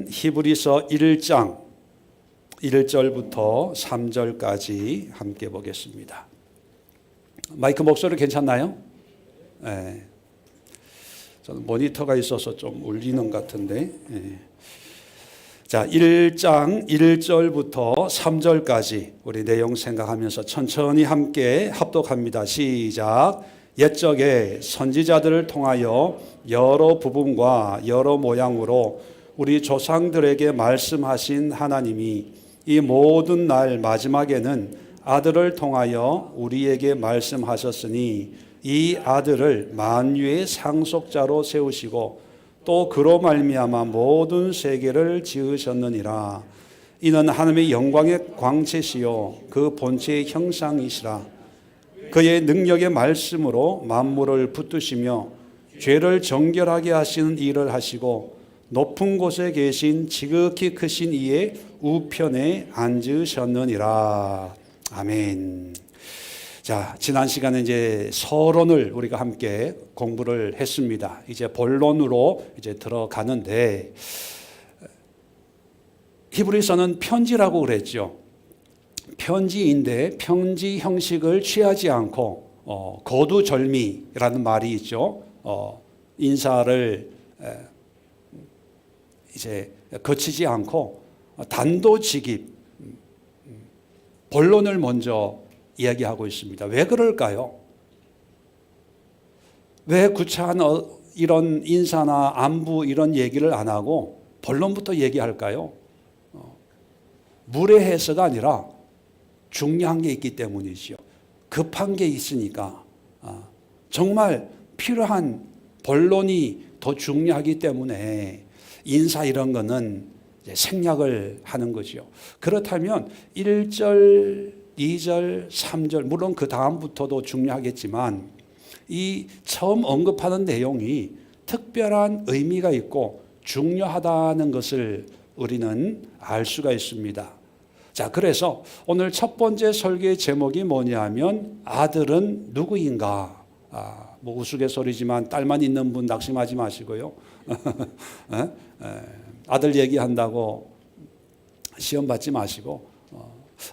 히브리서 1장 1절부터 3절까지 함께 보겠습니다. 마이크 목소리 괜찮나요? 네. 저는 모니터가 있어서 좀 울리는 것 같은데. 네. 자, 1장 1절부터 3절까지 우리 내용 생각하면서 천천히 함께 합독합니다. 시작. 옛적에 선지자들을 통하여 여러 부분과 여러 모양으로 우리 조상들에게 말씀하신 하나님이 이 모든 날 마지막에는 아들을 통하여 우리에게 말씀하셨으니 이 아들을 만유의 상속자로 세우시고 또 그로 말미암아 모든 세계를 지으셨느니라. 이는 하나님의 영광의 광채시요 그 본체의 형상이시라. 그의 능력의 말씀으로 만물을 붙드시며 죄를 정결하게 하시는 일을 하시고 높은 곳에 계신 지극히 크신 이의 우편에 앉으셨느니라. 아멘. 자, 지난 시간에 이제 서론을 우리가 함께 공부를 했습니다. 이제 본론으로 이제 들어가는데, 히브리서는 편지라고 그랬죠. 편지인데 편지 형식을 취하지 않고 거두절미라는 말이 있죠. 인사를 이제 거치지 않고 단도직입 본론을 먼저 이야기하고 있습니다. 왜 그럴까요? 왜 구차한 이런 인사나 안부 이런 얘기를 안 하고 본론부터 얘기할까요? 무례해서가 아니라 중요한 게 있기 때문이죠. 급한 게 있으니까 정말 필요한 본론이 더 중요하기 때문에 인사 이런 거는 생략을 하는 거죠. 그렇다면 1절, 2절, 3절 물론 그 다음부터도 중요하겠지만 이 처음 언급하는 내용이 특별한 의미가 있고 중요하다는 것을 우리는 알 수가 있습니다. 자, 그래서 오늘 첫 번째 설교의 제목이 뭐냐면 아들은 누구인가? 뭐 우스갯소리지만 딸만 있는 분 낙심하지 마시고요. 아들 얘기한다고 시험 받지 마시고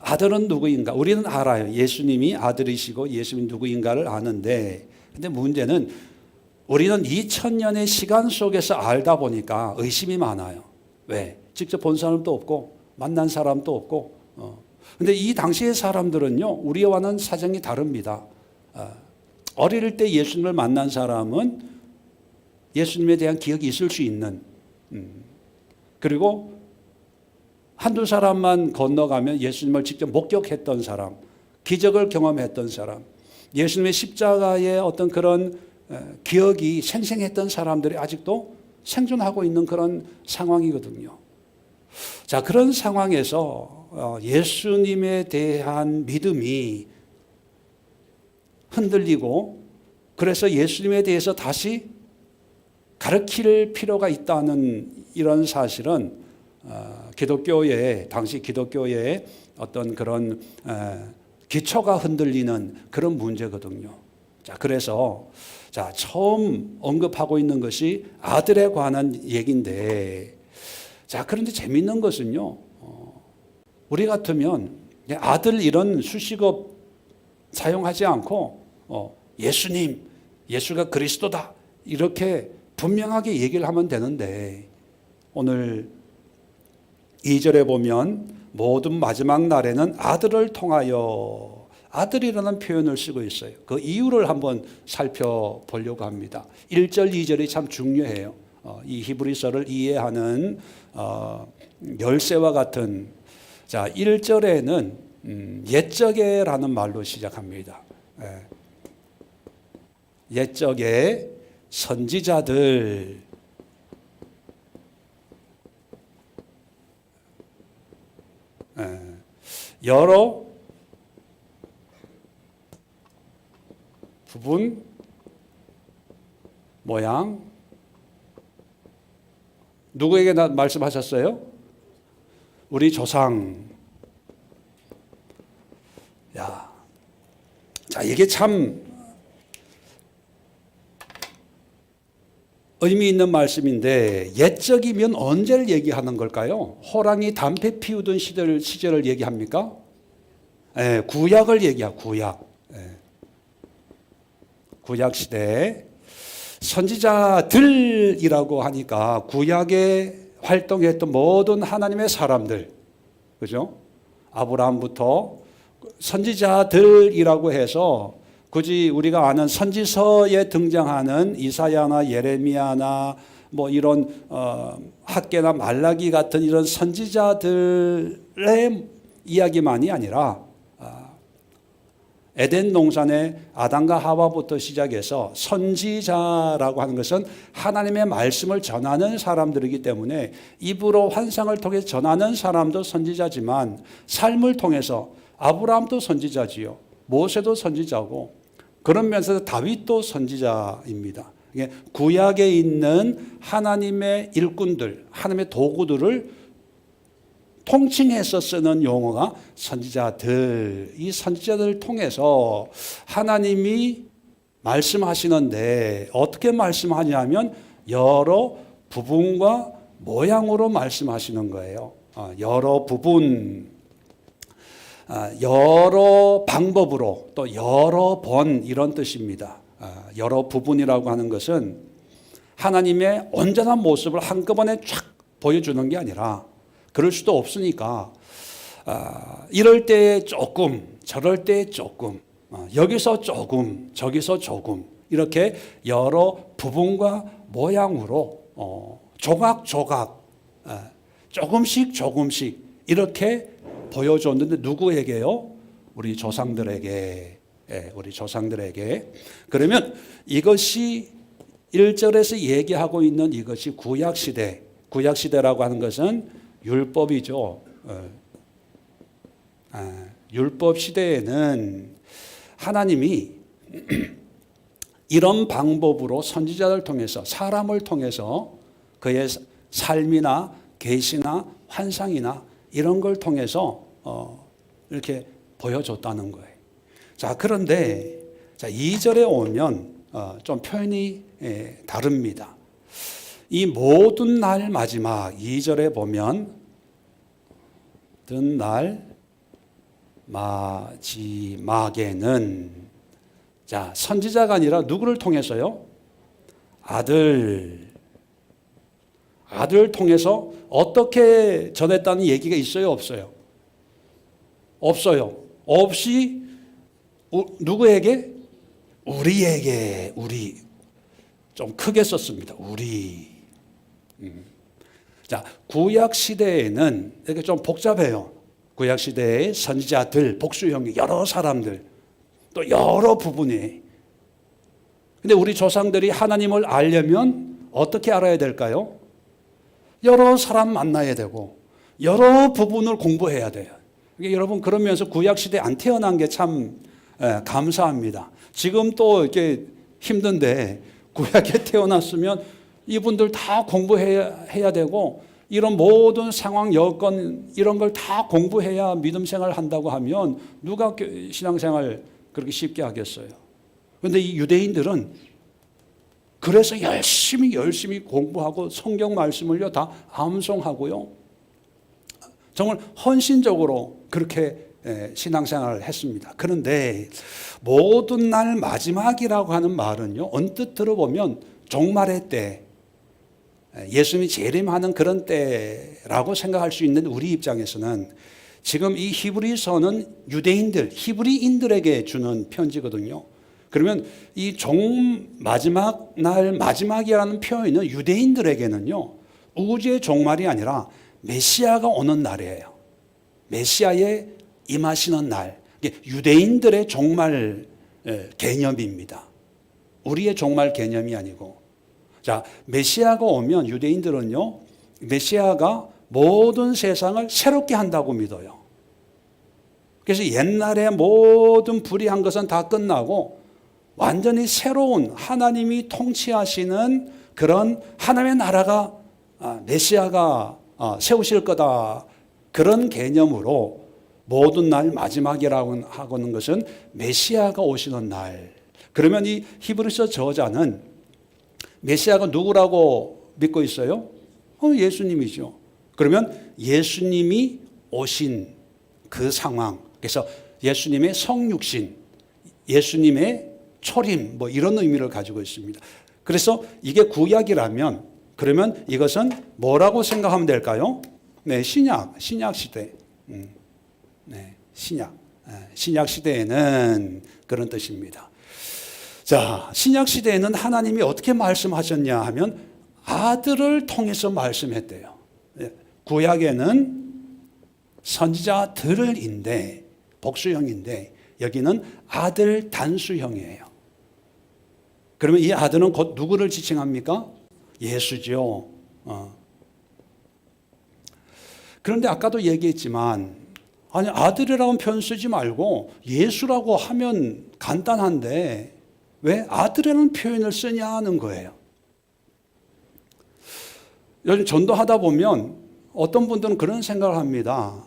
아들은 누구인가? 우리는 알아요. 예수님이 아들이시고 예수님이 누구인가를 아는데, 근데 문제는 우리는 2000년의 시간 속에서 알다 보니까 의심이 많아요. 왜? 직접 본 사람도 없고 만난 사람도 없고. 근데 이 당시의 사람들은요, 우리와는 사정이 다릅니다. 어릴 때 예수님을 만난 사람은 예수님에 대한 기억이 있을 수 있는, 그리고 한두 사람만 건너가면 예수님을 직접 목격했던 사람, 기적을 경험했던 사람, 예수님의 십자가의 어떤 그런 기억이 생생했던 사람들이 아직도 생존하고 있는 그런 상황이거든요. 자, 그런 상황에서 예수님에 대한 믿음이 흔들리고, 그래서 예수님에 대해서 다시 가르칠 필요가 있다는 이런 사실은 기독교의 당시 기독교의 어떤 그런 기초가 흔들리는 그런 문제거든요. 자, 그래서 자, 처음 언급하고 있는 것이 아들에 관한 얘기인데, 자, 그런데 재밌는 것은요, 우리 같으면 아들 이런 수식어 사용하지 않고 예수님, 예수가 그리스도다 이렇게 분명하게 얘기를 하면 되는데, 오늘 2절에 보면 모든 마지막 날에는 아들을 통하여, 아들이라는 표현을 쓰고 있어요. 그 이유를 한번 살펴보려고 합니다. 1절, 2절이 참 중요해요. 이 히브리서를 이해하는 열쇠와 같은. 자, 1절에는 옛적에라는 말로 시작합니다. 옛적에 선지자들, 여러 부분, 모양, 누구에게 말씀하셨어요? 우리 조상. 야, 자, 이게 참 의미 있는 말씀인데 옛적이면 언제를 얘기하는 걸까요? 호랑이 담배 피우던 시절을 얘기합니까? 구약을 얘기해요. 구약. 구약 시대 선지자들이라고 하니까 구약에 활동했던 모든 하나님의 사람들, 그죠? 아브라함부터 선지자들이라고 해서 굳이 우리가 아는 선지서에 등장하는 이사야나 예레미야나 뭐 이런 학개나 말라기 같은 이런 선지자들의 이야기만이 아니라 에덴 동산의 아담과 하와부터 시작해서 선지자라고 하는 것은 하나님의 말씀을 전하는 사람들이기 때문에 입으로 환상을 통해 전하는 사람도 선지자지만 삶을 통해서 아브라함도 선지자지요. 모세도 선지자고 그런 면에서 다윗도 선지자입니다. 구약에 있는 하나님의 일꾼들, 하나님의 도구들을 통칭해서 쓰는 용어가 선지자들. 이 선지자들을 통해서 하나님이 말씀하시는데 어떻게 말씀하냐면 여러 부분과 모양으로 말씀하시는 거예요. 여러 부분, 여러 방법으로 또 여러 번 이런 뜻입니다. 여러 부분이라고 하는 것은 하나님의 온전한 모습을 한꺼번에 쫙 보여주는 게 아니라 그럴 수도 없으니까 이럴 때 조금 저럴 때 조금 여기서 조금 저기서 조금 이렇게 여러 부분과 모양으로 조각조각 조금씩 조금씩 이렇게 보여줬는데 누구에게요? 우리 조상들에게. 우리 조상들에게. 그러면 이것이 1절에서 얘기하고 있는 이것이 구약시대. 구약시대라고 하는 것은 율법이죠. 율법 시대에는 하나님이 이런 방법으로 선지자를 통해서 사람을 통해서 그의 삶이나 계시나 환상이나 이런 걸 통해서 이렇게 보여줬다는 거예요. 자, 그런데 2절에 오면 좀 표현이 다릅니다. 이 모든 날 마지막 2절에 보면 모든 날 마지막에는 자, 선지자가 아니라 누구를 통해서요? 아들 통해서 어떻게 전했다는 얘기가 있어요, 없어요? 없어요. 없이 누구에게? 우리에게. 우리. 좀 크게 썼습니다. 우리. 자, 구약 시대에는 이렇게 좀 복잡해요. 구약 시대의 선지자들, 복수형이 여러 사람들, 또 여러 부분이. 근데 우리 조상들이 하나님을 알려면 어떻게 알아야 될까요? 여러 사람 만나야 되고 여러 부분을 공부해야 돼요. 그러니까 여러분 그러면서 구약 시대 안 태어난 게 참 감사합니다. 지금 또 이렇게 힘든데 구약에 태어났으면 이분들 다 공부해야 되고 이런 모든 상황, 여건 이런 걸 다 공부해야 믿음 생활을 한다고 하면 누가 신앙생활 그렇게 쉽게 하겠어요. 그런데 이 유대인들은 그래서 열심히 공부하고 성경 말씀을요 다 암송하고요. 정말 헌신적으로 그렇게 신앙생활을 했습니다. 그런데 모든 날 마지막이라고 하는 말은요 언뜻 들어보면 종말의 때, 예수님이 재림하는 그런 때라고 생각할 수 있는 우리 입장에서는 지금 이 히브리서는 유대인들, 히브리인들에게 주는 편지거든요. 그러면 이 마지막 날 마지막이라는 표현은 유대인들에게는요 우주의 종말이 아니라 메시아가 오는 날이에요. 메시아의 임하시는 날. 유대인들의 종말 개념입니다. 우리의 종말 개념이 아니고. 자, 메시아가 오면 유대인들은요 메시아가 모든 세상을 새롭게 한다고 믿어요. 그래서 옛날에 모든 불의한 것은 다 끝나고 완전히 새로운 하나님이 통치하시는 그런 하나님의 나라가 메시아가 세우실 거다. 그런 개념으로 모든 날 마지막이라고 하는 것은 메시아가 오시는 날. 그러면 이 히브리서 저자는 메시아가 누구라고 믿고 있어요? 예수님이죠. 그러면 예수님이 오신 그 상황, 그래서 예수님의 성육신, 예수님의 초림, 뭐 이런 의미를 가지고 있습니다. 그래서 이게 구약이라면 그러면 이것은 뭐라고 생각하면 될까요? 네, 신약 시대. 네, 신약 시대에는 그런 뜻입니다. 자, 신약 시대에는 하나님이 어떻게 말씀하셨냐 하면 아들을 통해서 말씀했대요. 구약에는 선지자들인데 복수형인데 여기는 아들 단수형이에요. 그러면 이 아들은 곧 누구를 지칭합니까? 예수죠. 그런데 아까도 얘기했지만 아니 아들이라고 표현 쓰지 말고 예수라고 하면 간단한데 왜 아들이라는 표현을 쓰냐는 거예요. 요즘 전도하다 보면 어떤 분들은 그런 생각을 합니다.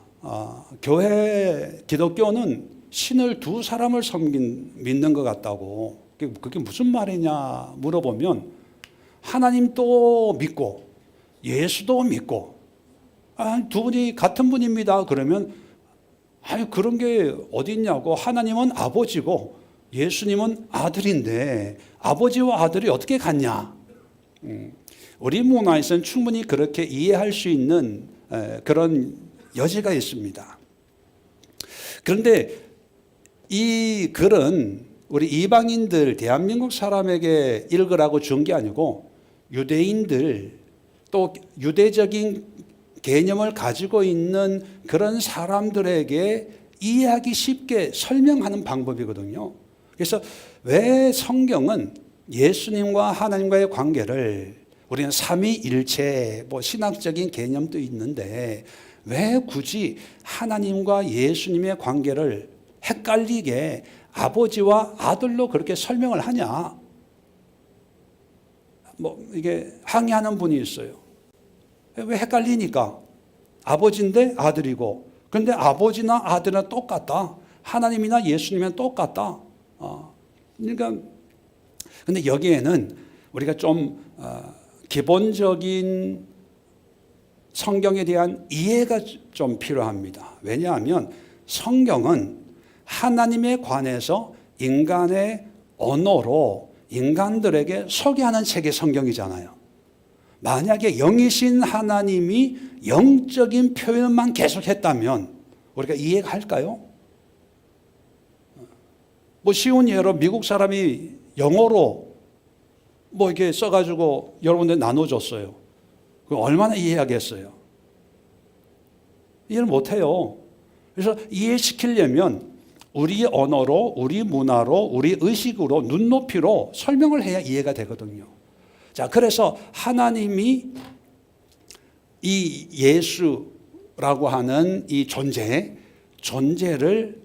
교회 기독교는 신을 두 사람을 믿는 것 같다고. 그게 무슨 말이냐 물어보면 하나님도 믿고 예수도 믿고 두 분이 같은 분입니다. 그러면 그런 게 어디 있냐고. 하나님은 아버지고 예수님은 아들인데 아버지와 아들이 어떻게 같냐. 우리 문화에서는 충분히 그렇게 이해할 수 있는 그런 여지가 있습니다. 그런데 이 글은 우리 이방인들, 대한민국 사람에게 읽으라고 준 게 아니고 유대인들 또 유대적인 개념을 가지고 있는 그런 사람들에게 이해하기 쉽게 설명하는 방법이거든요. 그래서 왜 성경은 예수님과 하나님과의 관계를 우리는 삼위일체 뭐 신학적인 개념도 있는데 왜 굳이 하나님과 예수님의 관계를 헷갈리게 아버지와 아들로 그렇게 설명을 하냐? 뭐 이게 항의하는 분이 있어요. 왜 헷갈리니까? 아버지인데 아들이고, 그런데 아버지나 아들은 똑같다. 하나님이나 예수님은 똑같다. 그러니까 근데 여기에는 우리가 좀 기본적인 성경에 대한 이해가 좀 필요합니다. 왜냐하면 성경은 하나님에 관해서 인간의 언어로 인간들에게 소개하는 책이 성경이잖아요. 만약에 영이신 하나님이 영적인 표현만 계속했다면 우리가 이해할까요? 뭐 쉬운 예로 미국 사람이 영어로 뭐 이렇게 써가지고 여러분들 나눠줬어요. 그럼 얼마나 이해하겠어요? 이해를 못해요. 그래서 이해시키려면 우리 언어로, 우리 문화로, 우리 의식으로, 눈높이로 설명을 해야 이해가 되거든요. 자, 그래서 하나님이 이 예수라고 하는 이 존재를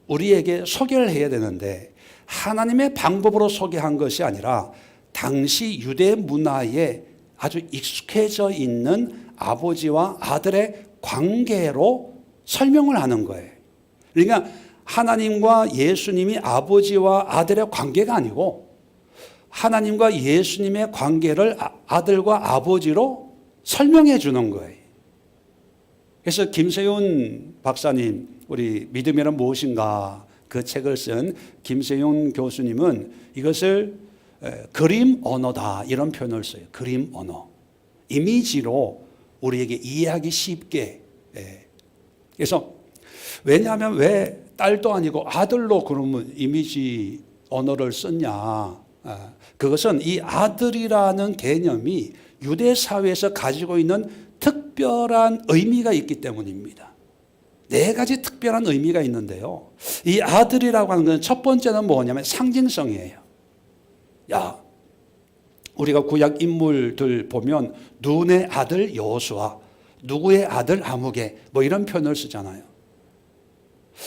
우리에게 소개를 해야 되는데 하나님의 방법으로 소개한 것이 아니라 당시 유대 문화에 아주 익숙해져 있는 아버지와 아들의 관계로 설명을 하는 거예요. 그러니까 하나님과 예수님이 아버지와 아들의 관계가 아니고 하나님과 예수님의 관계를 아들과 아버지로 설명해 주는 거예요. 그래서 김세윤 박사님, 우리 믿음이란 무엇인가 그 책을 쓴 김세윤 교수님은 이것을 그림 언어다 이런 표현을 써요. 그림 언어. 이미지로 우리에게 이해하기 쉽게. 그래서 왜냐하면 왜 딸도 아니고 아들로 그러면 이미지 언어를 썼냐. 그것은 이 아들이라는 개념이 유대 사회에서 가지고 있는 특별한 의미가 있기 때문입니다. 네 가지 특별한 의미가 있는데요. 이 아들이라고 하는 것은 첫 번째는 뭐냐면 상징성이에요. 야, 우리가 구약 인물들 보면 눈의 아들 여호수아, 누구의 아들 아무개 뭐 이런 표현을 쓰잖아요.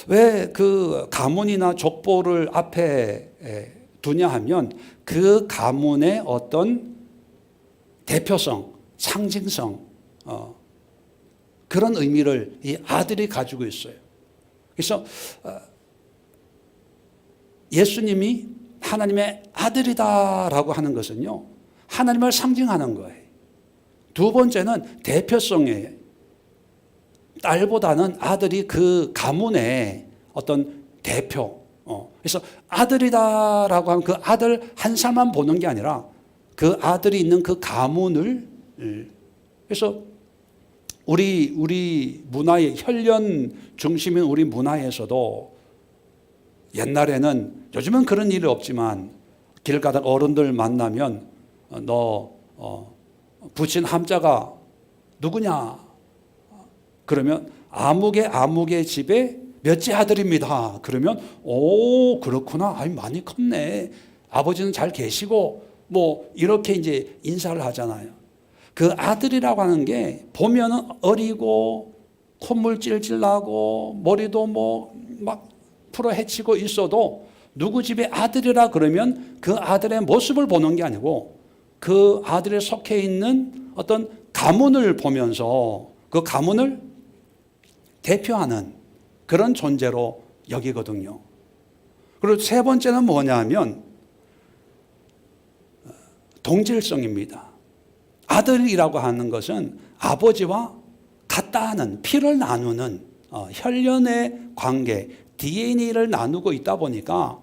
왜 그 가문이나 족보를 앞에 두냐 하면 그 가문의 어떤 대표성, 상징성 그런 의미를 이 아들이 가지고 있어요. 그래서 예수님이 하나님의 아들이다라고 하는 것은요. 하나님을 상징하는 거예요. 두 번째는 대표성이에요. 딸보다는 아들이 그 가문의 어떤 대표. 그래서 아들이다라고 하면 그 아들 한 살만 보는 게 아니라 그 아들이 있는 그 가문을. 그래서 우리 문화의 혈연 중심인 우리 문화에서도 옛날에는, 요즘은 그런 일이 없지만 길 가다 어른들 만나면 너 붙인 함자가 누구냐? 그러면 아무개 집에 몇째 아들입니다. 그러면 오 그렇구나. 아니 많이 컸네. 아버지는 잘 계시고 뭐 이렇게 이제 인사를 하잖아요. 그 아들이라고 하는 게 보면은 어리고 콧물 찔찔 나고 머리도 뭐 막 풀어 헤치고 있어도 누구 집의 아들이라 그러면 그 아들의 모습을 보는 게 아니고 그 아들에 속해 있는 어떤 가문을 보면서 그 가문을 대표하는 그런 존재로 여기거든요. 그리고 세 번째는 뭐냐면 동질성입니다. 아들이라고 하는 것은 아버지와 같다 하는, 피를 나누는 혈연의 관계, DNA를 나누고 있다 보니까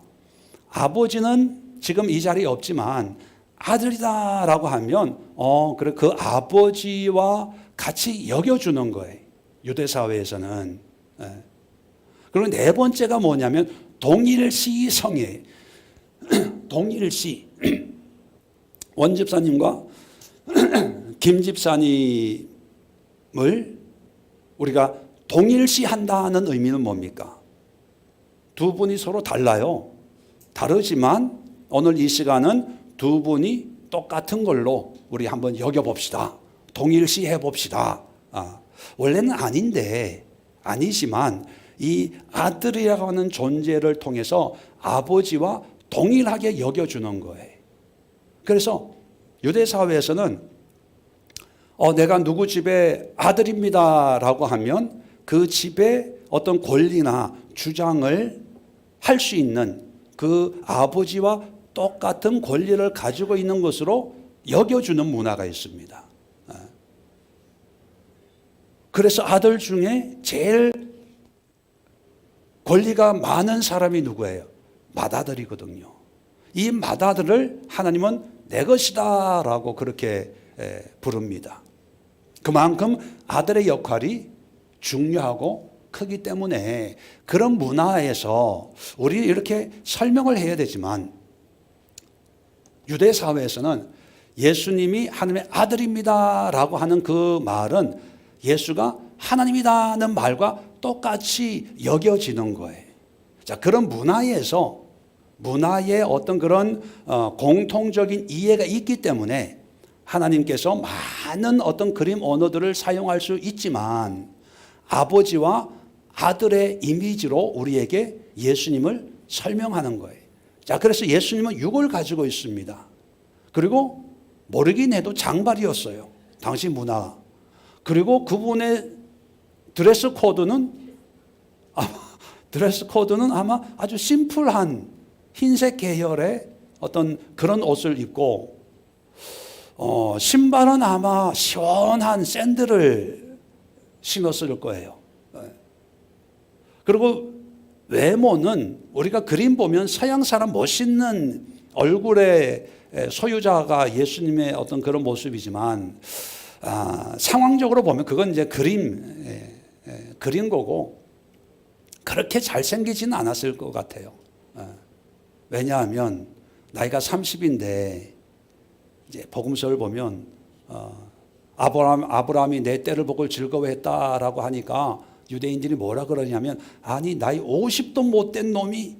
아버지는 지금 이 자리에 없지만 아들이다라고 하면 그래 그 아버지와 같이 여겨주는 거예요. 유대 사회에서는. 그리고 네 번째가 뭐냐면 동일시성이에요. 동일시. 원 집사님과 김 집사님을 우리가 동일시한다는 의미는 뭡니까? 두 분이 서로 달라요. 다르지만 오늘 이 시간은 두 분이 똑같은 걸로 우리 한번 여겨봅시다. 동일시해 봅시다. 원래는 아니지만 이 아들이라고 하는 존재를 통해서 아버지와 동일하게 여겨주는 거예요. 그래서 유대 사회에서는 내가 누구 집의 아들입니다라고 하면 그 집의 어떤 권리나 주장을 할 수 있는 그 아버지와 똑같은 권리를 가지고 있는 것으로 여겨주는 문화가 있습니다. 그래서 아들 중에 제일 권리가 많은 사람이 누구예요? 맏아들이거든요. 이 맏아들을 하나님은 내 것이다 라고 그렇게 부릅니다. 그만큼 아들의 역할이 중요하고 크기 때문에 그런 문화에서 우리 이렇게 설명을 해야 되지만 유대 사회에서는 예수님이 하나님의 아들입니다 라고 하는 그 말은 예수가 하나님이다는 말과 똑같이 여겨지는 거예요. 자, 그런 문화에서 문화의 어떤 그런 공통적인 이해가 있기 때문에 하나님께서 많은 어떤 그림 언어들을 사용할 수 있지만 아버지와 아들의 이미지로 우리에게 예수님을 설명하는 거예요. 자, 그래서 예수님은 육을 가지고 있습니다. 그리고 모르긴 해도 장발이었어요. 당시 문화. 그리고 그분의 드레스 코드는 아마 아주 심플한 흰색 계열의 어떤 그런 옷을 입고 신발은 아마 시원한 샌들을 신었을 거예요. 그리고 외모는 우리가 그림 보면 서양 사람 멋있는 얼굴의 소유자가 예수님의 어떤 그런 모습이지만 상황적으로 보면 그건 이제 그린 거고 그렇게 잘생기지는 않았을 것 같아요. 왜냐하면 나이가 30인데 이제 복음서를 보면 아브라함이 내 때를 보고 즐거워했다라고 하니까 유대인들이 뭐라 그러냐면 아니 나이 50도 못된 놈이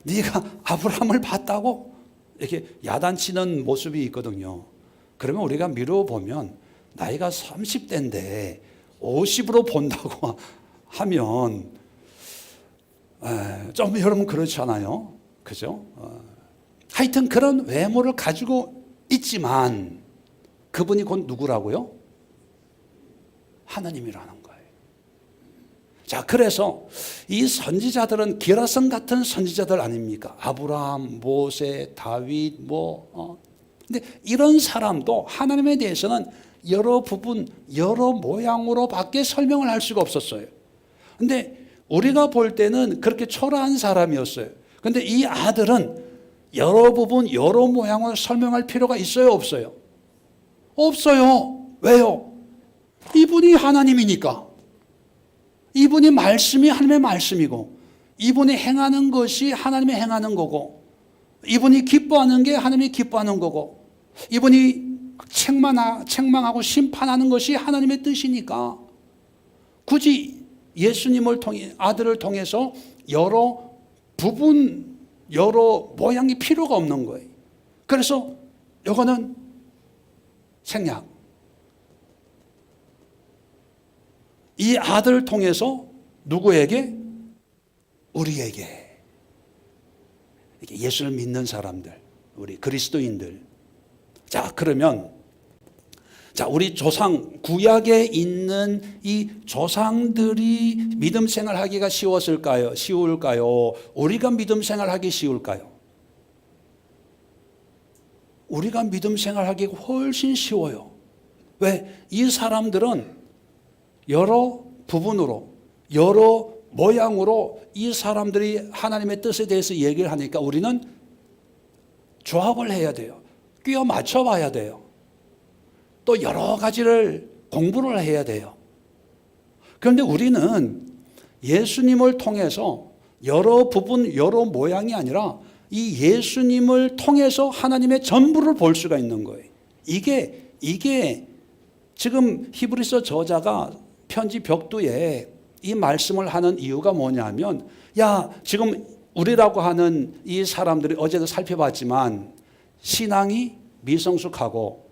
네가 아브라함을 봤다고 이렇게 야단치는 모습이 있거든요. 그러면 우리가 미루어 보면 나이가 30대인데 50으로 본다고 하면 좀 여러분 그렇지 않아요? 그죠? 하여튼 그런 외모를 가지고 있지만 그분이 곧 누구라고요? 하나님이라는 거예요. 자, 그래서 이 선지자들은 기라성 같은 선지자들 아닙니까? 아브라함, 모세, 다윗, 근데 이런 사람도 하나님에 대해서는 여러 부분, 여러 모양으로밖에 설명을 할 수가 없었어요. 근데 우리가 볼 때는 그렇게 초라한 사람이었어요. 근데 이 아들은 여러 부분, 여러 모양으로 설명할 필요가 있어요, 없어요? 없어요. 왜요? 이분이 하나님이니까. 이분이 말씀이 하나님의 말씀이고, 이분이 행하는 것이 하나님이 행하는 거고, 이분이 기뻐하는 게 하나님이 기뻐하는 거고, 이분이 책망하고 심판하는 것이 하나님의 뜻이니까 굳이 예수님을 통해, 아들을 통해서 여러 부분, 여러 모양이 필요가 없는 거예요. 그래서 이거는 생략. 이 아들을 통해서 누구에게? 우리에게. 예수를 믿는 사람들, 우리 그리스도인들. 자, 그러면 우리 조상, 구약에 있는 이 조상들이 믿음 생활하기가 쉬웠을까요? 쉬울까요? 우리가 믿음 생활하기 쉬울까요? 우리가 믿음 생활하기가 훨씬 쉬워요. 왜? 이 사람들은 여러 부분으로, 여러 모양으로 이 사람들이 하나님의 뜻에 대해서 얘기를 하니까 우리는 조합을 해야 돼요. 끼워 맞춰 봐야 돼요. 또 여러 가지를 공부를 해야 돼요. 그런데 우리는 예수님을 통해서 여러 부분, 여러 모양이 아니라 이 예수님을 통해서 하나님의 전부를 볼 수가 있는 거예요. 이게 지금 히브리서 저자가 편지 벽두에 이 말씀을 하는 이유가 뭐냐면, 지금 우리라고 하는 이 사람들이 어제도 살펴봤지만 신앙이 미성숙하고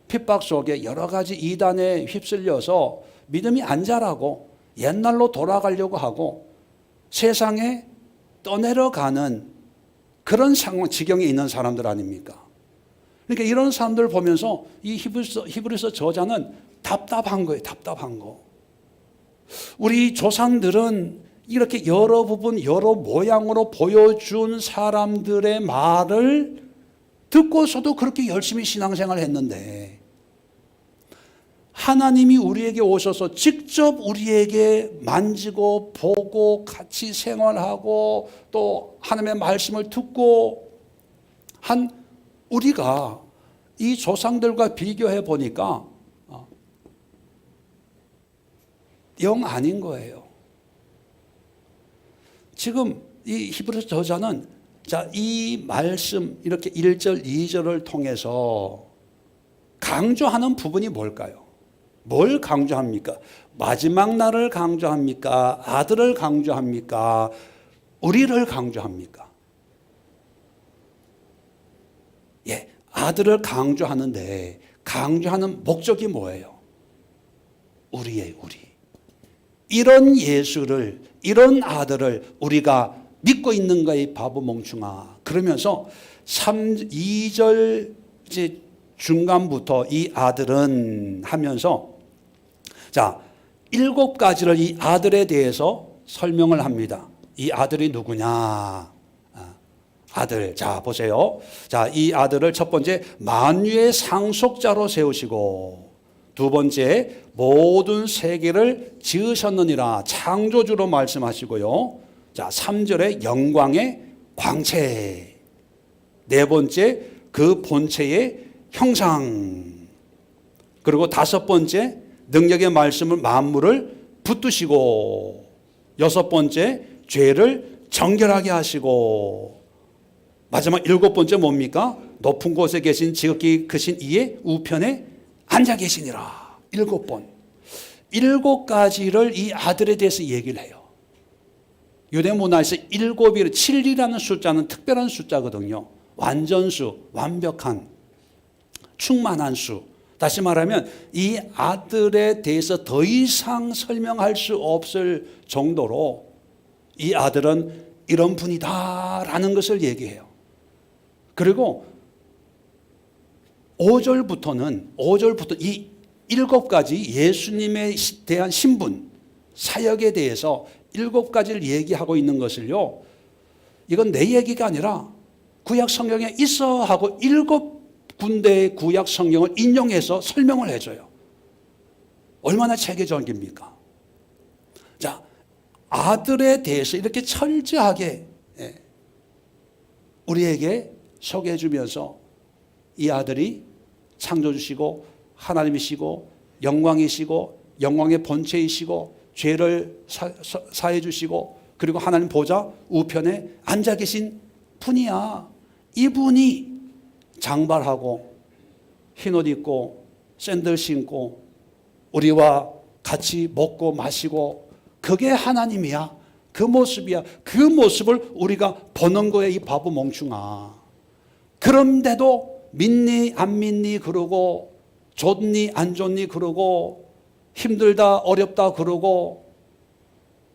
핍박 속에 여러 가지 이단에 휩쓸려서 믿음이 안 자라고 옛날로 돌아가려고 하고 세상에 떠내려가는 그런 상황, 지경에 있는 사람들 아닙니까? 그러니까 이런 사람들을 보면서 이 히브리서 저자는 답답한 거예요. 답답한 거. 우리 조상들은 이렇게 여러 부분, 여러 모양으로 보여준 사람들의 말을 듣고서도 그렇게 열심히 신앙생활을 했는데, 하나님이 우리에게 오셔서 직접 우리에게 만지고 보고 같이 생활하고 또 하나님의 말씀을 듣고 한 우리가 이 조상들과 비교해 보니까 영 아닌 거예요. 지금 이 히브리서 저자는 이 말씀 이렇게 1절, 2절을 통해서 강조하는 부분이 뭘까요? 뭘 강조합니까? 마지막 날을 강조합니까? 아들을 강조합니까? 우리를 강조합니까? 아들을 강조하는데 강조하는 목적이 뭐예요? 우리예요, 우리. 이런 예수를, 이런 아들을 우리가 믿고 있는 거이 바보 멍충아. 그러면서 2절 중간부터 이 아들은 하면서 7가지를 이 아들에 대해서 설명을 합니다. 이 아들이 누구냐? 아들. 보세요. 이 아들을 첫 번째 만유의 상속자로 세우시고, 두 번째 모든 세계를 지으셨느니라 창조주로 말씀하시고요. 3절에 영광의 광채. 네 번째 그 본체의 형상. 그리고 5번째 능력의 말씀을 만물을 붙드시고, 6번째 죄를 정결하게 하시고, 마지막 7번째 뭡니까? 높은 곳에 계신 지극히 크신 이의 우편에 앉아 계시니라. 7번. 7가지를 이 아들에 대해서 얘기를 해요. 유대 문화에서 7이라는 숫자는 특별한 숫자거든요. 완전수, 완벽한, 충만한 수. 다시 말하면 이 아들에 대해서 더 이상 설명할 수 없을 정도로 이 아들은 이런 분이다라는 것을 얘기해요. 그리고 5절부터 이 7가지 예수님에 대한 신분, 사역에 대해서 7가지를 얘기하고 있는 것을요, 이건 내 얘기가 아니라 구약 성경에 있어 하고 7 군대의 구약 성경을 인용해서 설명을 해줘요. 얼마나 체계적입니까? 자, 아들에 대해서 이렇게 철저하게 우리에게 소개해 주면서 이 아들이 창조주시고 하나님이시고 영광이시고 영광의 본체이시고 죄를 사해 주시고 그리고 하나님 보좌 우편에 앉아 계신 분이야. 이분이 장발하고 흰옷 입고 샌들 신고 우리와 같이 먹고 마시고 그게 하나님이야. 그 모습이야. 그 모습을 우리가 보는 거야, 이 바보 멍충아. 그런데도 믿니 안 믿니 그러고 좋니 안 좋니 그러고 힘들다 어렵다 그러고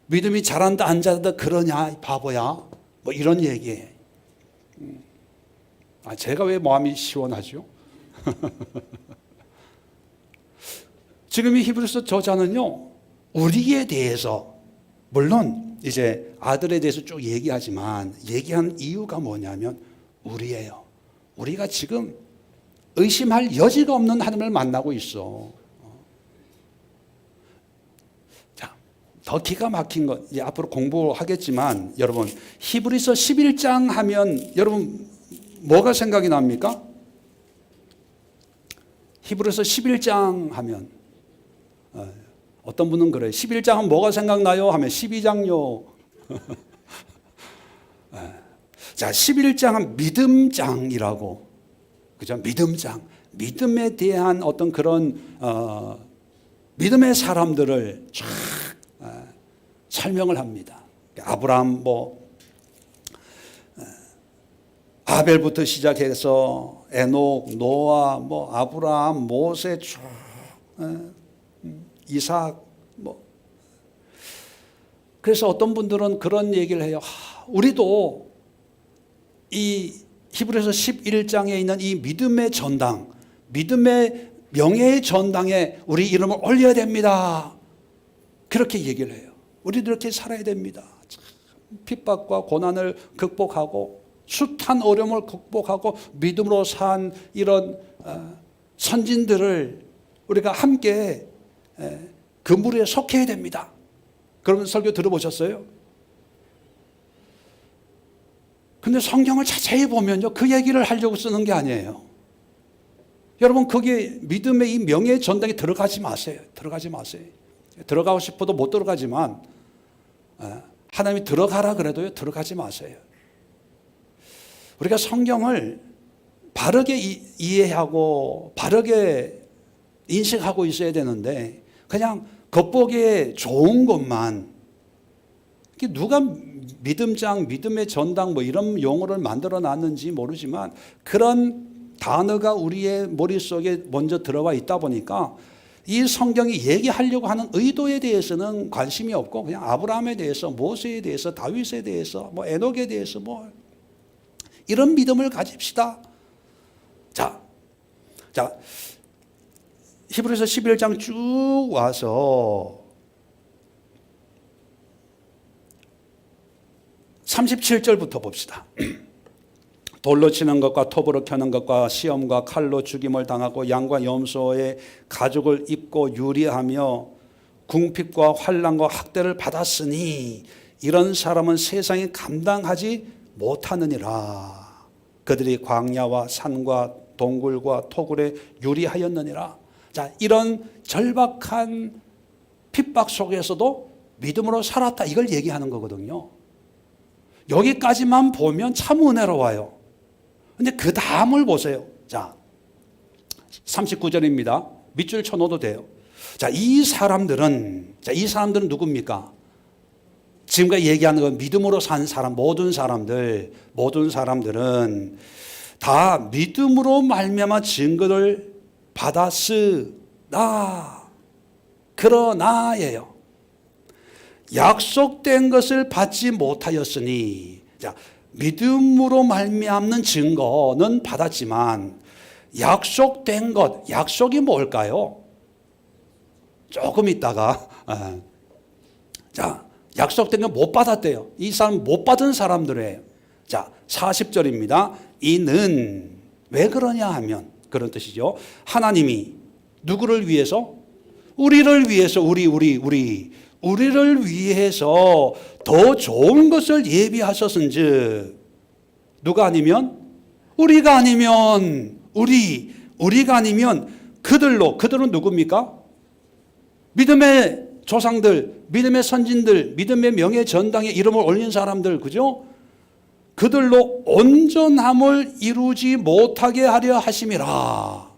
믿음이 잘한다 안 잘한다 그러냐 이 바보야. 뭐 이런 얘기해. 제가 왜 마음이 시원하죠? 지금 이 히브리서 저자는요, 우리에 대해서 물론 이제 아들에 대해서 쭉 얘기하지만 얘기한 이유가 뭐냐면 우리예요. 우리가 지금 의심할 여지가 없는 하나님을 만나고 있어. 자, 더 기가 막힌 것 이제 앞으로 공부하겠지만 여러분 히브리서 11장 하면 여러분 뭐가 생각이 납니까? 히브리서 11장 하면 어떤 분은 그래요. 11장은 뭐가 생각나요? 하면 12장요. 자, 11장은 믿음장이라고. 그죠? 믿음장. 믿음에 대한 어떤 그런 믿음의 사람들을 쫙 설명을 합니다. 아브라함 아벨부터 시작해서 에녹, 노아, 아브라함, 모세 쭉 이삭 그래서 어떤 분들은 그런 얘기를 해요. 우리도 이 히브리서 11장에 있는 이 믿음의 전당, 믿음의 명예의 전당에 우리 이름을 올려야 됩니다. 그렇게 얘기를 해요. 우리도 이렇게 살아야 됩니다. 핍박과 고난을 극복하고 숱한 어려움을 극복하고 믿음으로 산 이런 선진들을 우리가 함께 그 무리에 속해야 됩니다. 그러면 설교 들어보셨어요? 근데 성경을 자세히 보면요, 그 얘기를 하려고 쓰는 게 아니에요. 여러분, 거기에 믿음의 이 명예의 전당에 들어가지 마세요. 들어가지 마세요. 들어가고 싶어도 못 들어가지만 하나님이 들어가라 그래도요, 들어가지 마세요. 우리가 성경을 바르게 이해하고 바르게 인식하고 있어야 되는데 그냥 겉보기에 좋은 것만, 누가 믿음장, 믿음의 전당 이런 용어를 만들어 놨는지 모르지만 그런 단어가 우리의 머릿속에 먼저 들어와 있다 보니까 이 성경이 얘기하려고 하는 의도에 대해서는 관심이 없고 그냥 아브라함에 대해서, 모세에 대해서, 다윗에 대해서, 에녹에 대해서 이런 믿음을 가집시다. 자, 히브리서 11장 쭉 와서 37절부터 봅시다. 돌로 치는 것과 톱으로 켜는 것과 시험과 칼로 죽임을 당하고 양과 염소의 가죽을 입고 유리하며 궁핍과 환난과 학대를 받았으니 이런 사람은 세상에 감당하지 못하느니라. 그들이 광야와 산과 동굴과 토굴에 유리하였느니라. 자, 이런 절박한 핍박 속에서도 믿음으로 살았다, 이걸 얘기하는 거거든요. 여기까지만 보면 참 은혜로워요. 근데 그 다음을 보세요. 자, 39절입니다. 밑줄 쳐놓어도 돼요. 자, 이 사람들은 누굽니까? 지금까지 얘기하는 건 믿음으로 산 사람, 모든 사람들은 다 믿음으로 말미암아 증거를 받았으나, 그러나예요. 약속된 것을 받지 못하였으니, 자, 믿음으로 말미암는 증거는 받았지만 약속된 것, 약속이 뭘까요? 조금 있다가 자, 약속된 건 못 받았대요. 이 사람 못 받은 사람들이에요. 자, 40절입니다. 이는 왜 그러냐 하면 그런 뜻이죠. 하나님이 누구를 위해서? 우리를 위해서, 우리를 위해서 더 좋은 것을 예비하셨은즉, 누가 아니면? 우리가 아니면, 우리가 아니면 그들은 누굽니까? 믿음의 조상들, 믿음의 선진들, 믿음의 명예 전당에 이름을 올린 사람들, 그죠? 그들로 온전함을 이루지 못하게 하려 하심이라.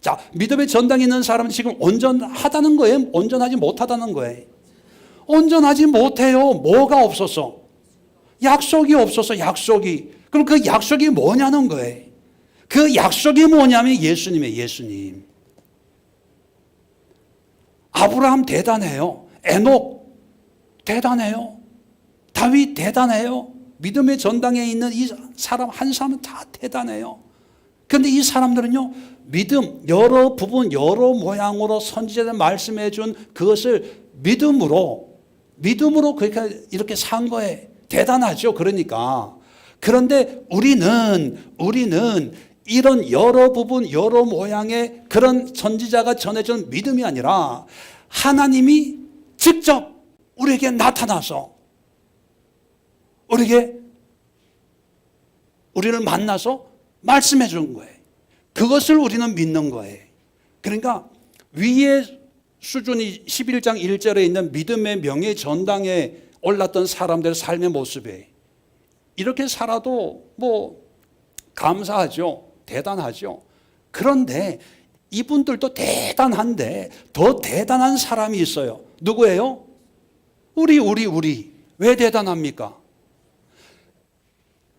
자, 믿음의 전당에 있는 사람은 지금 온전하다는 거예요? 온전하지 못하다는 거예요? 온전하지 못해요. 뭐가 없어서? 약속이 없어서, 약속이. 그럼 그 약속이 뭐냐는 거예요. 그 약속이 뭐냐면 예수님이에요. 예수님. 아브라함 대단해요. 에녹 대단해요. 다윗 대단해요. 믿음의 전당에 있는 이 사람 한 사람은 다 대단해요. 그런데 이 사람들은요, 믿음, 여러 부분, 여러 모양으로 선지자들 말씀해 준 그것을 믿음으로 이렇게 산 거예요. 대단하죠. 그러니까. 그런데 우리는 이런 여러 부분, 여러 모양의 그런 선지자가 전해준 믿음이 아니라 하나님이 직접 우리에게 나타나서 우리를 만나서 말씀해 주는 거예요. 그것을 우리는 믿는 거예요. 그러니까 위의 수준이 11장 1절에 있는 믿음의 명예 전당에 올랐던 사람들의 삶의 모습이에요. 이렇게 살아도 뭐 감사하죠. 대단하죠. 그런데 이분들도 대단한데 더 대단한 사람이 있어요. 누구예요? 우리. 왜 대단합니까?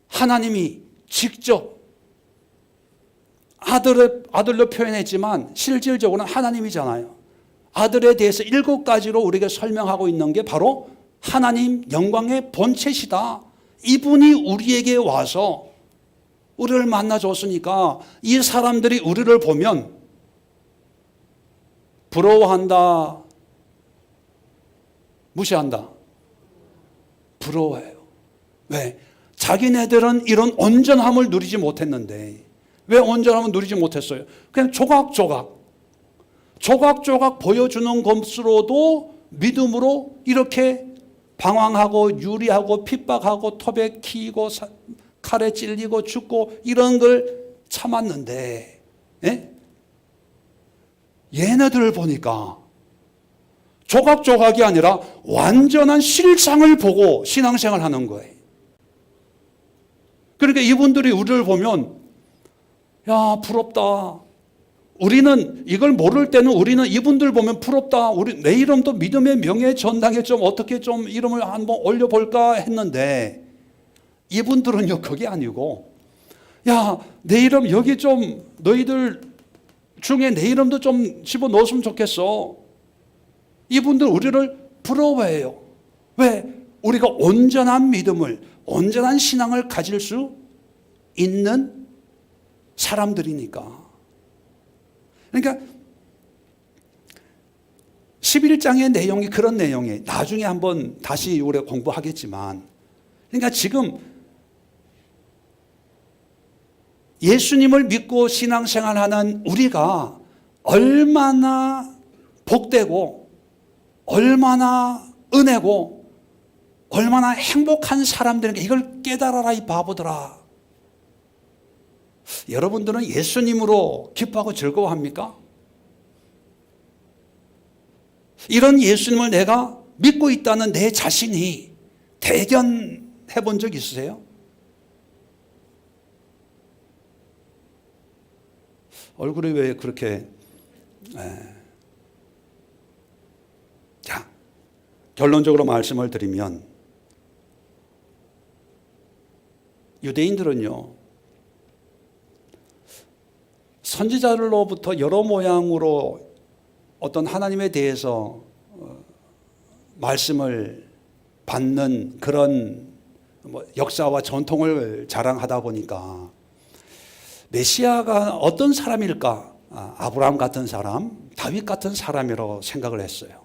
하나님이 직접 아들로 표현했지만 실질적으로는 하나님이잖아요. 아들에 대해서 7가지로 우리가 설명하고 있는 게 바로 하나님 영광의 본체시다. 이분이 우리에게 와서 우리를 만나줬으니까 이 사람들이 우리를 보면 부러워한다, 무시한다? 부러워해요. 왜? 자기네들은 이런 온전함을 누리지 못했는데. 왜 온전함을 누리지 못했어요? 그냥 조각조각 보여주는 것으로도 믿음으로 이렇게 방황하고 유리하고 핍박하고 톱에 키고 칼에 찔리고 죽고 이런 걸 참았는데, 얘네들을 보니까 조각조각이 아니라 완전한 실상을 보고 신앙생활 하는 거예요. 그러니까 이분들이 우리를 보면, 야, 부럽다. 우리는 이걸 모를 때는 우리는 이분들 보면 부럽다. 내 이름도 믿음의 명예 전당에 좀 어떻게 좀 이름을 한번 올려볼까 했는데, 이분들은요, 그게 아니고, 야, 내 이름 여기 좀 너희들 중에 내 이름도 좀 집어넣었으면 좋겠어. 이분들 우리를 부러워해요. 왜? 우리가 온전한 믿음을, 온전한 신앙을 가질 수 있는 사람들이니까. 그러니까 11장의 내용이 그런 내용이에요. 나중에 한번 다시 우리가 공부하겠지만, 그러니까 지금 예수님을 믿고 신앙생활하는 우리가 얼마나 복되고 얼마나 은혜고 얼마나 행복한 사람들인가, 이걸 깨달아라 이 바보들아. 여러분들은 예수님으로 기뻐하고 즐거워합니까? 이런 예수님을 내가 믿고 있다는 내 자신이 대견해 본 적 있으세요? 얼굴이 왜 그렇게. 자, 결론적으로 말씀을 드리면, 유대인들은요, 선지자들로부터 여러 모양으로 어떤 하나님에 대해서 말씀을 받는 그런 역사와 전통을 자랑하다 보니까 메시아가 어떤 사람일까? 아브라함 같은 사람, 다윗 같은 사람이라고 생각을 했어요.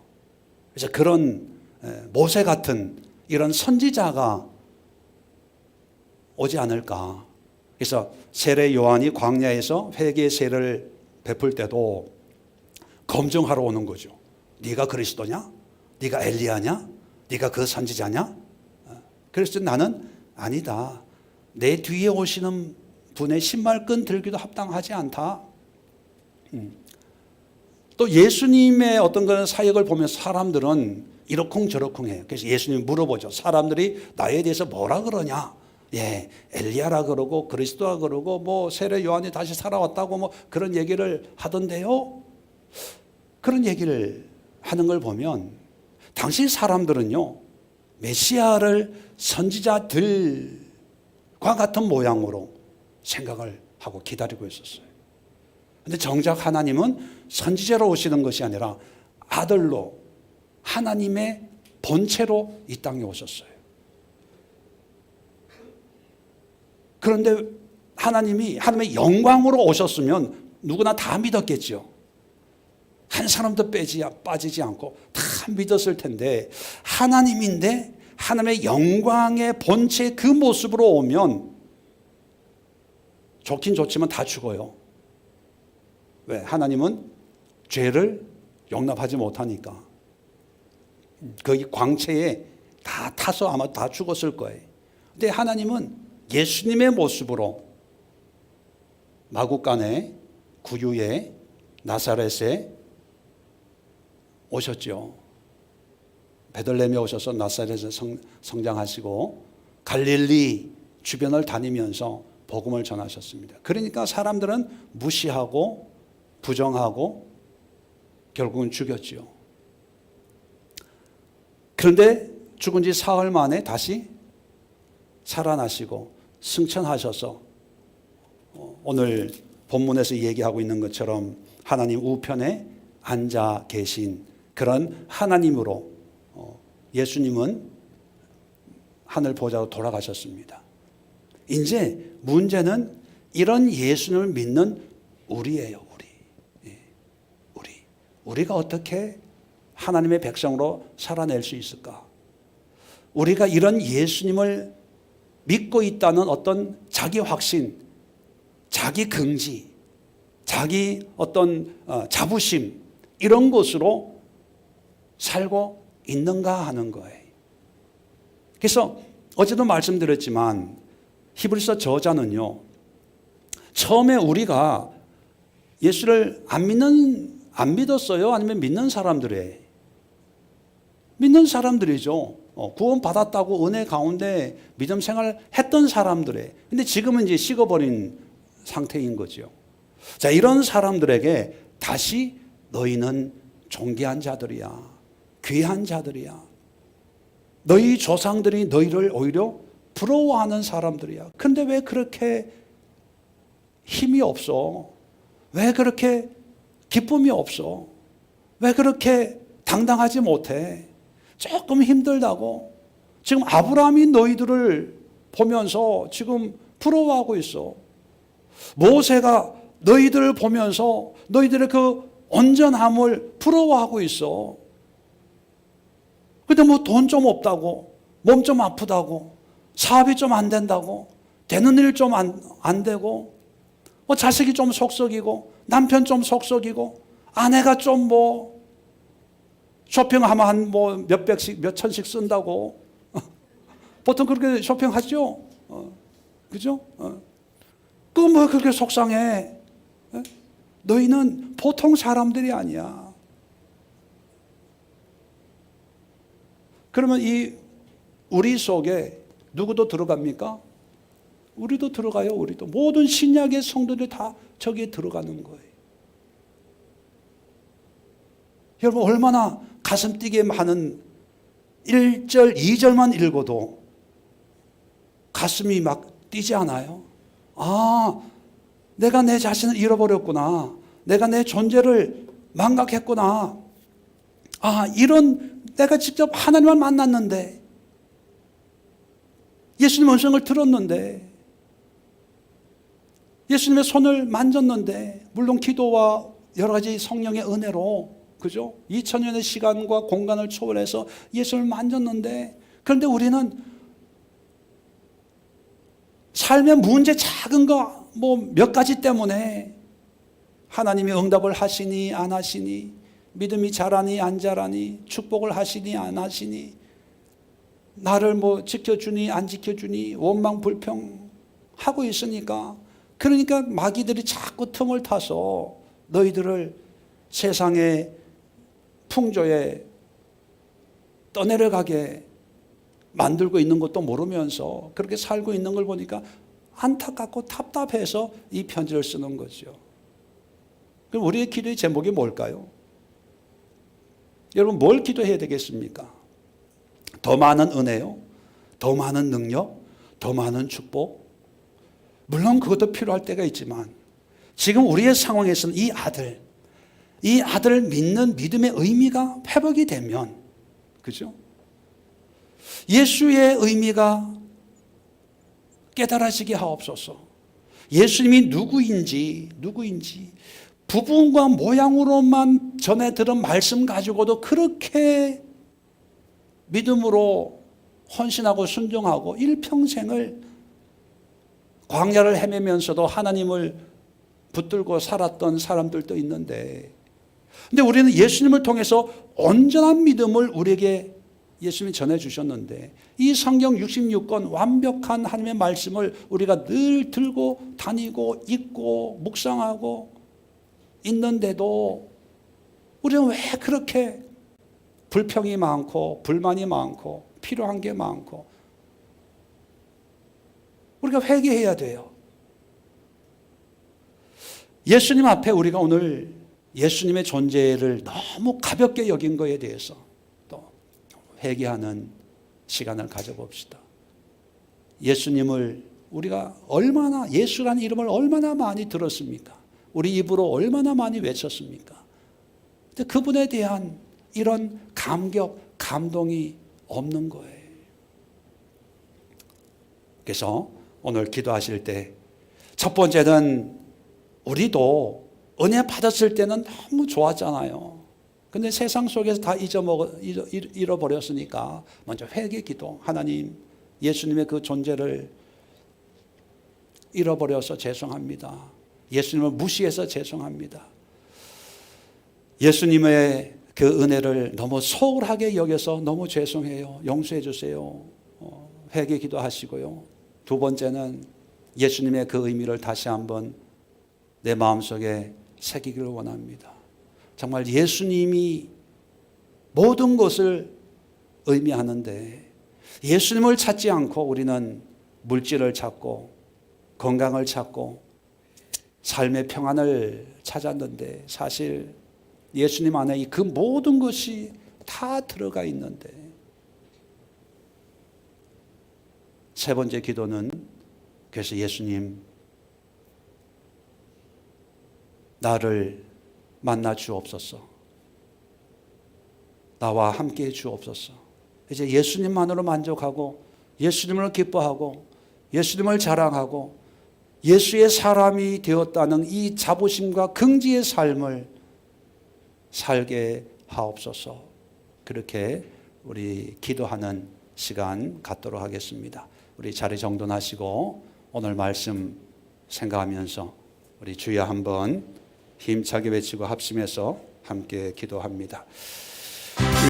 그래서 그런 모세 같은 이런 선지자가 오지 않을까. 그래서 세례 요한이 광야에서 회개 세례를 베풀 때도 검증하러 오는 거죠. 네가 그리스도냐? 네가 엘리야냐? 네가 그 선지자냐? 그래서 나는 아니다. 내 뒤에 오시는 분의 신발끈 들기도 합당하지 않다. 또 예수님의 어떤 그런 사역을 보면서 사람들은 이러쿵저러쿵 해요. 그래서 예수님이 물어보죠. 사람들이 나에 대해서 뭐라 그러냐? 예, 엘리야라 그러고 그리스도라 그러고 뭐 세례 요한이 다시 살아왔다고 뭐 그런 얘기를 하던데요. 그런 얘기를 하는 걸 보면 당시 사람들은요, 메시아를 선지자들과 같은 모양으로 생각을 하고 기다리고 있었어요. 근데 정작 하나님은 선지자로 오시는 것이 아니라 아들로 하나님의 본체로 이 땅에 오셨어요. 그런데 하나님의 영광으로 오셨으면 누구나 다 믿었겠죠. 한 사람도 빠지지 않고 다 믿었을 텐데, 하나님인데 하나님의 영광의 본체 그 모습으로 오면 좋긴 좋지만 다 죽어요. 왜? 하나님은 죄를 용납하지 못하니까. 그 광채에 다 타서 아마 다 죽었을 거예요. 근데 하나님은 예수님의 모습으로 마구간에 구유에 나사렛에 오셨죠. 베들레헴에 오셔서 나사렛에서 성장하시고 갈릴리 주변을 다니면서 복음을 전하셨습니다. 그러니까 사람들은 무시하고 부정하고 결국은 죽였죠. 그런데 죽은 지 사흘 만에 다시 살아나시고 승천하셔서 오늘 본문에서 얘기하고 있는 것처럼 하나님 우편에 앉아 계신 그런 하나님으로 예수님은 하늘 보좌로 돌아가셨습니다. 이제 문제는 이런 예수님을 믿는 우리예요. 우리가 어떻게 하나님의 백성으로 살아낼 수 있을까? 우리가 이런 예수님을 믿고 있다는 어떤 자기 확신, 자기 긍지, 자기 어떤 자부심, 이런 것으로 살고 있는가 하는 거예요. 그래서 어제도 말씀드렸지만 히브리서 저자는요, 처음에 우리가 예수를 안 믿었어요? 아니면 믿는 사람들이에요? 믿는 사람들이죠. 구원 받았다고 은혜 가운데 믿음 생활을 했던 사람들이에요. 근데 지금은 이제 식어버린 상태인 거죠. 자, 이런 사람들에게 다시 너희는 존귀한 자들이야. 귀한 자들이야. 너희 조상들이 너희를 오히려 부러워하는 사람들이야. 근데 왜 그렇게 힘이 없어? 왜 그렇게 기쁨이 없어? 왜 그렇게 당당하지 못해? 조금 힘들다고. 지금 아브라함이 너희들을 보면서 지금 부러워하고 있어. 모세가 너희들을 보면서 너희들의 그 온전함을 부러워하고 있어. 근데 뭐 돈 좀 없다고, 몸 좀 아프다고, 사업이 좀 안 된다고, 되는 일 좀 안 되고, 뭐 자식이 좀 속썩이고, 남편 좀 속썩이고, 아내가 좀 뭐 쇼핑하면 한 뭐 몇백씩, 몇천씩 쓴다고. 보통 그렇게 쇼핑하죠? 그죠? 그거 뭐 그렇게 속상해? 너희는 보통 사람들이 아니야. 그러면 우리 속에 누구도 들어갑니까? 우리도 들어가요, 우리도. 모든 신약의 성도들이 다 저기에 들어가는 거예요. 여러분, 얼마나 가슴 뛰게 많은 1절, 2절만 읽어도 가슴이 막 뛰지 않아요? 아, 내가 내 자신을 잃어버렸구나. 내가 내 존재를 망각했구나. 아, 내가 직접 하나님을 만났는데, 예수님 음성을 들었는데, 예수님의 손을 만졌는데, 물론 기도와 여러 가지 성령의 은혜로, 그죠? 2000년의 시간과 공간을 초월해서 예수를 만졌는데, 그런데 우리는 삶의 문제 작은 거 뭐 몇 가지 때문에 하나님이 응답을 하시니 안 하시니, 믿음이 자라니 안 자라니, 축복을 하시니 안 하시니, 나를 뭐 지켜주니 안 지켜주니 원망 불평 하고 있으니까, 그러니까 마귀들이 자꾸 틈을 타서 너희들을 세상의 풍조에 떠내려가게 만들고 있는 것도 모르면서 그렇게 살고 있는 걸 보니까 안타깝고 답답해서 이 편지를 쓰는 거죠. 그럼 우리의 기도의 제목이 뭘까요? 여러분, 뭘 기도해야 되겠습니까? 더 많은 은혜요? 더 많은 능력? 더 많은 축복? 물론 그것도 필요할 때가 있지만, 지금 우리의 상황에서는 이 아들을 믿는 믿음의 의미가 회복이 되면, 그죠? 예수의 의미가 깨달아지게 하옵소서. 예수님이 누구인지 부분과 모양으로만 전해 들은 말씀 가지고도 그렇게 믿음으로 헌신하고 순종하고 일평생을 광야를 헤매면서도 하나님을 붙들고 살았던 사람들도 있는데, 근데 우리는 예수님을 통해서 온전한 믿음을 우리에게 예수님이 전해주셨는데, 이 성경 66권 완벽한 하나님의 말씀을 우리가 늘 들고 다니고 읽고 묵상하고 있는데도 우리는 왜 그렇게 불평이 많고 불만이 많고 필요한 게 많고, 우리가 회개해야 돼요. 예수님 앞에 우리가 오늘 예수님의 존재를 너무 가볍게 여긴 거에 대해서 또 회개하는 시간을 가져봅시다. 예수님을 우리가 얼마나, 예수라는 이름을 얼마나 많이 들었습니까? 우리 입으로 얼마나 많이 외쳤습니까? 근데 그분에 대한 이런 감격, 감동이 없는 거예요. 그래서 오늘 기도하실 때 첫 번째는, 우리도 은혜 받았을 때는 너무 좋았잖아요. 근데 세상 속에서 다 잃어버렸으니까 먼저 회개 기도. 하나님, 예수님의 그 존재를 잃어버려서 죄송합니다. 예수님을 무시해서 죄송합니다. 예수님의 그 은혜를 너무 소홀하게 여겨서 너무 죄송해요. 용서해 주세요. 회개 기도하시고요. 두 번째는 예수님의 그 의미를 다시 한번 내 마음속에 새기기를 원합니다. 정말 예수님이 모든 것을 의미하는데, 예수님을 찾지 않고 우리는 물질을 찾고 건강을 찾고 삶의 평안을 찾았는데, 사실 예수님 안에 그 모든 것이 다 들어가 있는데, 세 번째 기도는, 그래서 예수님, 나를 만나 주옵소서. 나와 함께 주옵소서. 이제 예수님만으로 만족하고 예수님을 기뻐하고 예수님을 자랑하고 예수의 사람이 되었다는 이 자부심과 긍지의 삶을 살게 하옵소서. 그렇게 우리 기도하는 시간 갖도록 하겠습니다. 우리 자리 정돈하시고 오늘 말씀 생각하면서 우리 주여 한번 힘차게 외치고 합심해서 함께 기도합니다.